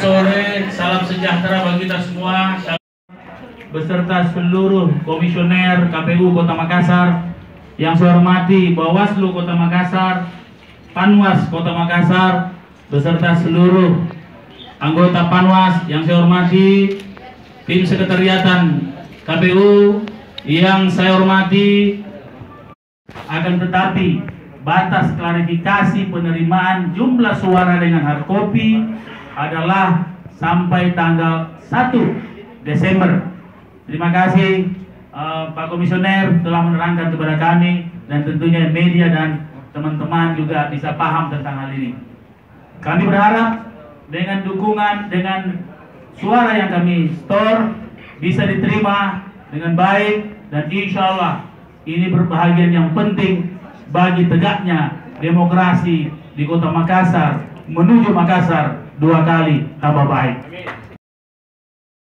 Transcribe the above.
sore, salam sejahtera bagi kita semua beserta seluruh komisioner KPU Kota Makassar yang saya hormati, Bawaslu Kota Makassar, Panwas Kota Makassar beserta seluruh anggota Panwas yang saya hormati, tim sekretariatan KPU yang saya hormati. Akan tetapi batas klarifikasi penerimaan jumlah suara dengan hardcopy adalah sampai tanggal 1 Desember. Terima kasih Pak Komisioner telah menerangkan kepada kami, dan tentunya media dan teman-teman juga bisa paham tentang hal ini. Kami berharap dengan dukungan, dengan suara yang kami store bisa diterima dengan baik, dan insya Allah ini berbahagian yang penting bagi tegaknya demokrasi di Kota Makassar menuju Makassar 2 kali tambah baik.